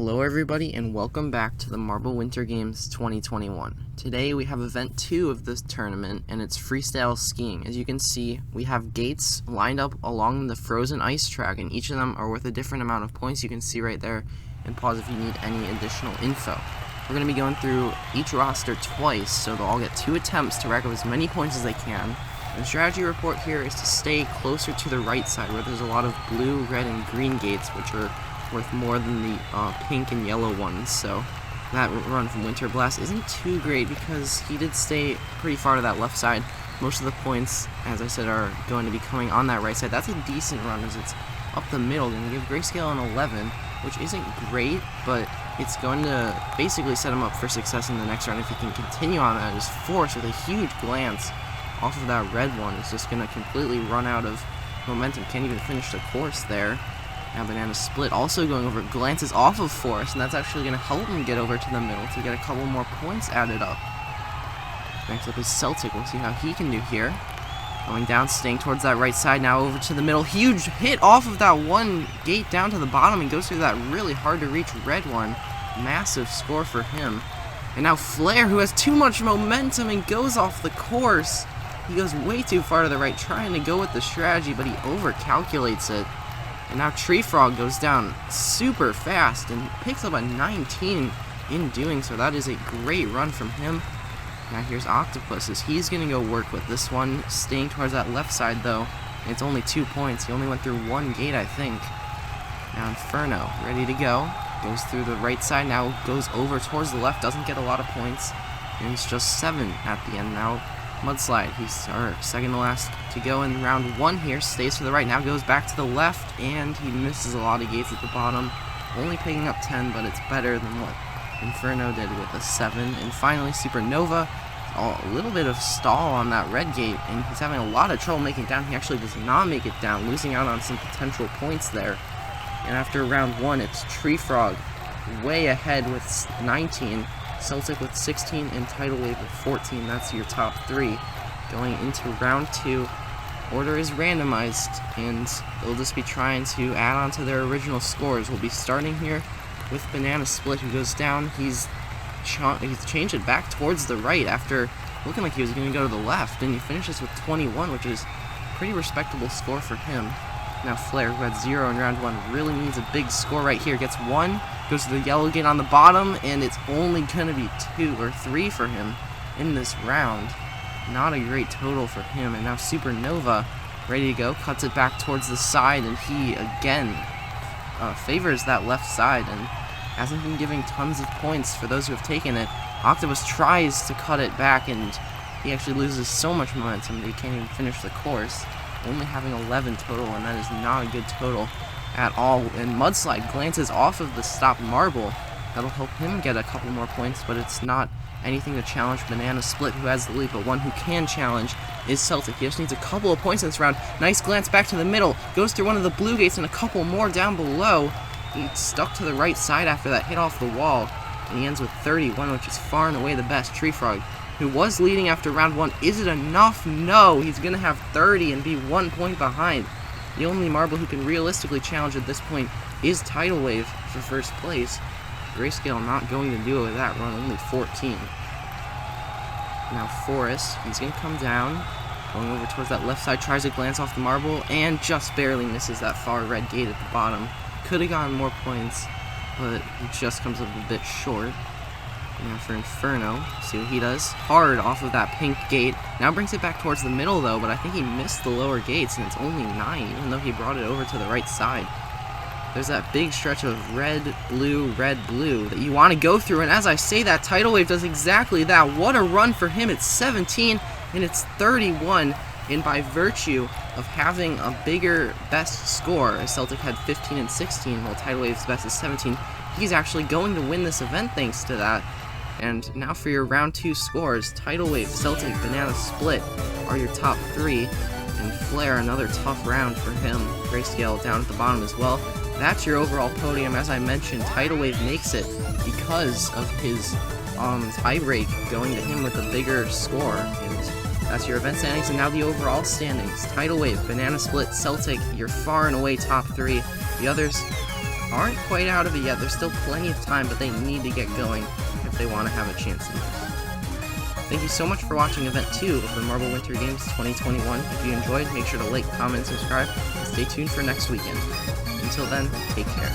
Hello everybody and welcome back to the Marble Winter Games 2021. Today we have event 2 of this tournament and it's freestyle skiing. As you can see, we have gates lined up along the frozen ice track and each of them are worth a different amount of points. You can see right there, and pause if you need any additional info. We're going to be going through each roster twice, so they'll all get 2 attempts to rack up as many points as they can. The strategy report here is to stay closer to the right side where there's a lot of blue, red, and green gates which are worth more than the pink and yellow ones, so that run from Winter Blast isn't too great because he did stay pretty far to that left side. Most of the points, as I said, are going to be coming on that right side. That's a decent run as it's up the middle, going to give Grayscale an 11, which isn't great, but it's going to basically set him up for success in the next round if he can continue on that. His force with a huge glance off of that red one is just going to completely run out of momentum. Can't even finish the course there. Now Banana Split also going over, glances off of Forest, and that's actually going to help him get over to the middle to get a couple more points added up. Next up is Celtic. We'll see how he can do here. Going down, staying towards that right side, now over to the middle. Huge hit off of that one gate down to the bottom and goes through that really hard to reach red one. Massive score for him. And now Flare, who has too much momentum and goes off the course. He goes way too far to the right, trying to go with the strategy, but he overcalculates it. And now Tree Frog goes down super fast and picks up a 19 in doing so. That is a great run from him. Now here's Octopus as he's going to go work with this one, staying towards that left side though. And it's only 2 points. He only went through one gate, I think. Now Inferno, ready to go. Goes through the right side, now goes over towards the left, doesn't get a lot of points. And it's just 7 at the end now. Mudslide, he's our second to last to go in round 1 here, stays to the right, now goes back to the left, and he misses a lot of gates at the bottom, only picking up 10, but it's better than what Inferno did with a 7. And finally Supernova, a little bit of stall on that red gate, and he's having a lot of trouble making it down. He actually does not make it down, losing out on some potential points there. And after round 1, it's Tree Frog way ahead with 19, Celtic with 16, and Tidal Wave with 14. That's your top 3. Going into round 2, order is randomized, and they'll just be trying to add on to their original scores. We'll be starting here with Banana Split, who goes down. He's changed it back towards the right after looking like he was going to go to the left, and he finishes with 21, which is a pretty respectable score for him. Now Flare, who had 0 in round 1, really needs a big score right here. Gets 1, goes to the yellow gate on the bottom, and it's only going to be 2 or 3 for him in this round. Not a great total for him. And now Supernova, ready to go, cuts it back towards the side, and he again favors that left side and hasn't been giving tons of points for those who have taken it. Octopus tries to cut it back, and he actually loses so much momentum that he can't even finish the course. Only having 11 total, and that is not a good total at all. And Mudslide glances off of the stop marble. That'll help him get a couple more points, but it's not anything to challenge Banana Split, who has the lead. But one who can challenge is Celtic. He just needs a couple of points in this round. Nice glance back to the middle. Goes through one of the blue gates and a couple more down below. He stuck to the right side after that hit off the wall. And he ends with 31, which is far and away the best. Tree Frog, who was leading after round 1. Is it enough? No. He's going to have 30 and be 1 point behind. The only marble who can realistically challenge at this point is Tidal Wave for first place. Grayscale not going to do it with that run, only 14. Now Forest, he's going to come down, going over towards that left side, tries to glance off the marble, and just barely misses that far red gate at the bottom. Could have gotten more points, but he just comes up a bit short. Now for Inferno, see what he does. Hard off of that pink gate. Now brings it back towards the middle though, but I think he missed the lower gates, and it's only 9, even though he brought it over to the right side. There's that big stretch of red, blue that you want to go through, and as I say that, Tidal Wave does exactly that. What a run for him. It's 17, and it's 31, and by virtue of having a bigger best score, as Celtic had 15 and 16, while Tidal Wave's best is 17, he's actually going to win this event thanks to that. And now for your round 2 scores, Tidal Wave, Celtic, Banana Split are your top 3, and Flare, another tough round for him. Grayscale down at the bottom as well. That's your overall podium. As I mentioned, Tidal Wave makes it because of his tie break going to him with a bigger score. And that's your event standings, and now the overall standings. Tidal Wave, Banana Split, Celtic, you're far and away top 3. The others aren't quite out of it yet. There's still plenty of time, but they need to get going if they want to have a chance in this. Thank you so much for watching Event 2 of the Marble Winter Games 2021. If you enjoyed, make sure to like, comment, subscribe, and stay tuned for next weekend. Until then, take care.